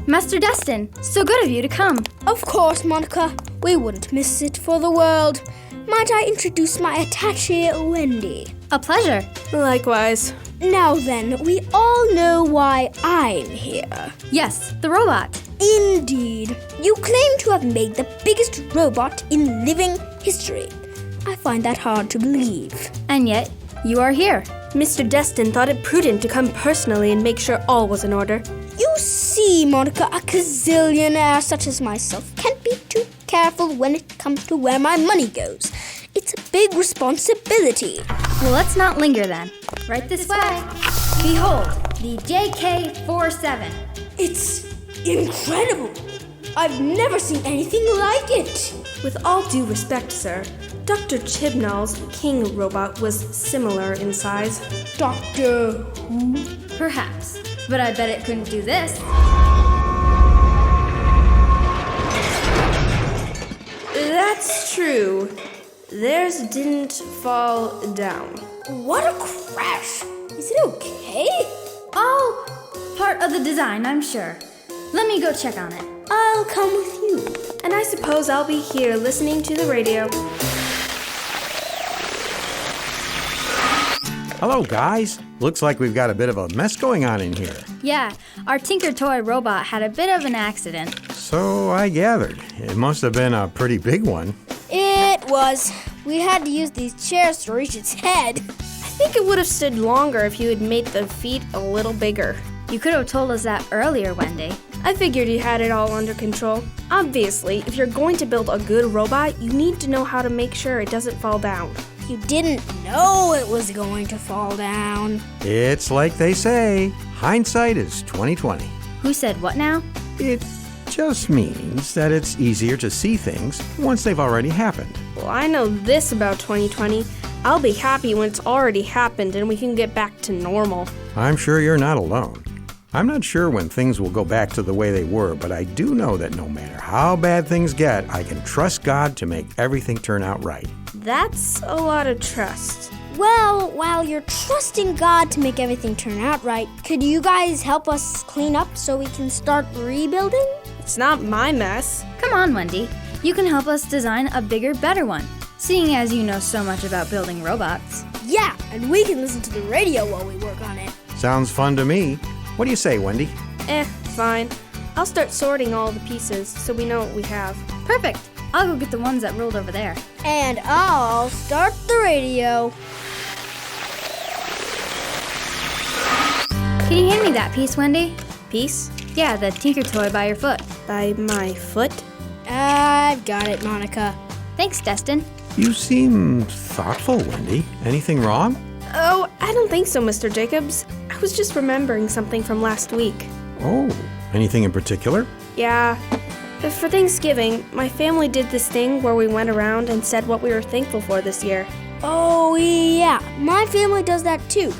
Master Destin, so good of you to come. Of course, Monica. We wouldn't miss it for the world. Might I introduce my attaché, Wendy? A pleasure. Likewise. Now then, we all know why I'm here. Yes, the robot. Indeed. You claim to have made the biggest robot in living history. I find that hard to believe. And yet, you are here. Mr. Destin thought it prudent to come personally and make sure all was in order. You see, Monica, a gazillionaire such as myself can't be too careful when it comes to where my money goes. It's a big responsibility. Well, let's not linger then. Right this way. Behold, the JK-47. It's incredible. I've never seen anything like it. With all due respect, sir, Dr. Chibnall's King robot was similar in size. Doctor who? Perhaps, but I bet it couldn't do this. That's true. Theirs didn't fall down. What a crash. Is it okay? Oh, part of the design, I'm sure. Let me go check on it. I'll come with you. And I suppose I'll be here listening to the radio. Hello, guys. Looks like we've got a bit of a mess going on in here. Yeah, our Tinker Toy robot had a bit of an accident. So I gathered. It must have been a pretty big one. It was. We had to use these chairs to reach its head. I think it would have stood longer if you had made the feet a little bigger. You could have told us that earlier, Wendy. I figured you had it all under control. Obviously, if you're going to build a good robot, you need to know how to make sure it doesn't fall down. You didn't know it was going to fall down. It's like they say, hindsight is 20/20. Who said what now? It just means that it's easier to see things once they've already happened. Well, I know this about 2020. I'll be happy when it's already happened and we can get back to normal. I'm sure you're not alone. I'm not sure when things will go back to the way they were, but I do know that no matter how bad things get, I can trust God to make everything turn out right. That's a lot of trust. Well, while you're trusting God to make everything turn out right, could you guys help us clean up so we can start rebuilding? It's not my mess. Come on, Wendy. You can help us design a bigger, better one, seeing as you know so much about building robots. Yeah, and we can listen to the radio while we work on it. Sounds fun to me. What do you say, Wendy? Fine. I'll start sorting all the pieces so we know what we have. Perfect. I'll go get the ones that rolled over there. And I'll start the radio. Can you hand me that piece, Wendy? Piece? Yeah, the Tinker Toy by your foot. By my foot? I've got it, Monica. Thanks, Destin. You seem thoughtful, Wendy. Anything wrong? Oh, I don't think so, Mr. Jacobs. I was just remembering something from last week. Oh, anything in particular? Yeah. For Thanksgiving, my family did this thing where we went around and said what we were thankful for this year. Oh, yeah. My family does that too.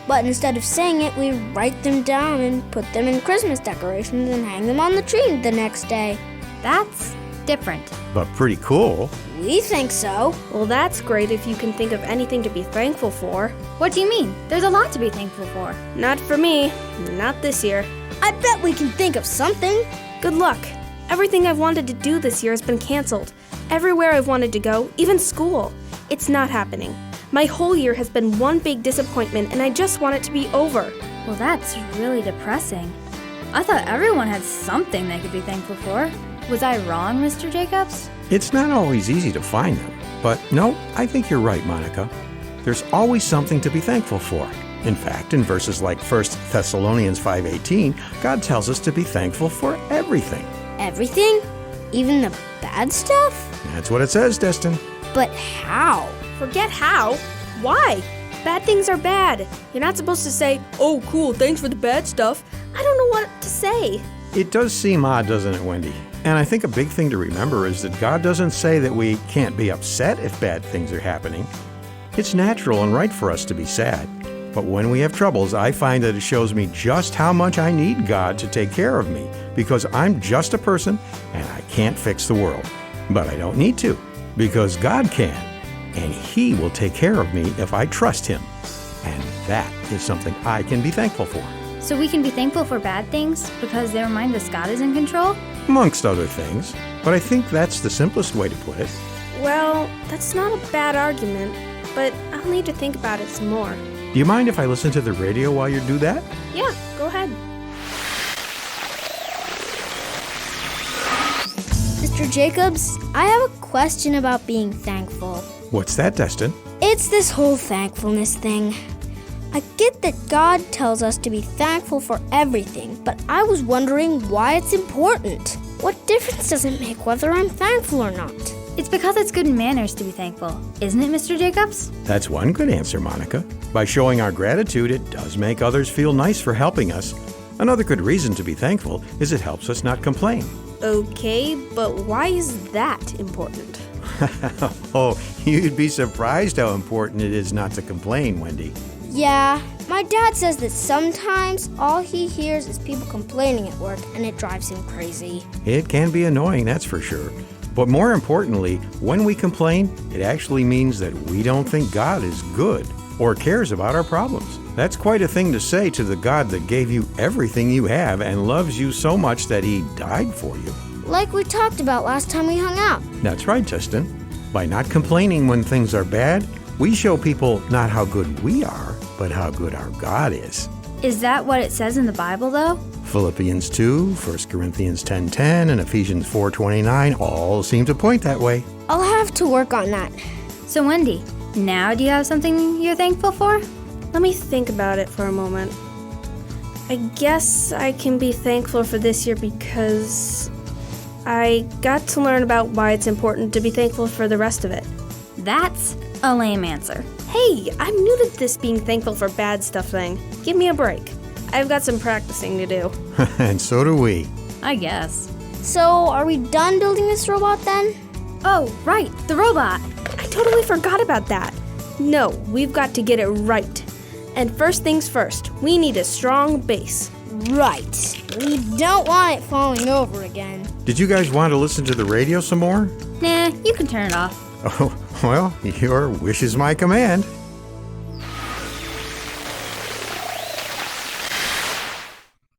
But instead of saying it, we write them down and put them in Christmas decorations and hang them on the tree the next day. That's different. But pretty cool. We think so. Well, that's great if you can think of anything to be thankful for. What do you mean? There's a lot to be thankful for. Not for me. Not this year. I bet we can think of something. Good luck. Everything I've wanted to do this year has been canceled. Everywhere I've wanted to go, even school. It's not happening. My whole year has been one big disappointment, and I just want it to be over. Well, that's really depressing. I thought everyone had something they could be thankful for. Was I wrong, Mr. Jacobs? It's not always easy to find them. But no, I think you're right, Monica. There's always something to be thankful for. In fact, in verses like 1 Thessalonians 5:18, God tells us to be thankful for everything. Everything? Even the bad stuff? That's what it says, Destin. But how? Forget how. Why? Bad things are bad. You're not supposed to say, "Oh, cool, thanks for the bad stuff." I don't know what to say. It does seem odd, doesn't it, Wendy? And I think a big thing to remember is that God doesn't say that we can't be upset if bad things are happening. It's natural and right for us to be sad. But when we have troubles, I find that it shows me just how much I need God to take care of me, because I'm just a person and I can't fix the world. But I don't need to, because God can, and He will take care of me if I trust Him. And that is something I can be thankful for. So we can be thankful for bad things because they remind us God is in control? Amongst other things. But I think that's the simplest way to put it. Well, that's not a bad argument, but I'll need to think about it some more. Do you mind if I listen to the radio while you do that? Yeah, go ahead. Mr. Jacobs, I have a question about being thankful. What's that, Destin? It's this whole thankfulness thing. I get that God tells us to be thankful for everything, but I was wondering why it's important. What difference does it make whether I'm thankful or not? It's because it's good manners to be thankful, isn't it, Mr. Jacobs? That's one good answer, Monica. By showing our gratitude, it does make others feel nice for helping us. Another good reason to be thankful is it helps us not complain. Okay, but why is that important? Oh, you'd be surprised how important it is not to complain, Wendy. Yeah, my dad says that sometimes all he hears is people complaining at work and it drives him crazy. It can be annoying, that's for sure. But more importantly, when we complain, it actually means that we don't think God is good or cares about our problems. That's quite a thing to say to the God that gave you everything you have and loves you so much that He died for you. Like we talked about last time we hung out. That's right, Destin. By not complaining when things are bad, we show people not how good we are, but how good our God is. Is that what it says in the Bible, though? Philippians 2, 1 Corinthians 10:10, and Ephesians 4:29 all seem to point that way. I'll have to work on that. So, Wendy, now do you have something you're thankful for? Let me think about it for a moment. I guess I can be thankful for this year because I got to learn about why it's important to be thankful for the rest of it. That's a lame answer. Hey, I'm new to this being thankful for bad stuff thing. Give me a break. I've got some practicing to do. And so do we. I guess. So, are we done building this robot then? Oh, right, the robot. I totally forgot about that. No, we've got to get it right. And first things first, we need a strong base. Right. We don't want it falling over again. Did you guys want to listen to the radio some more? Nah, you can turn it off. Oh, well, your wish is my command.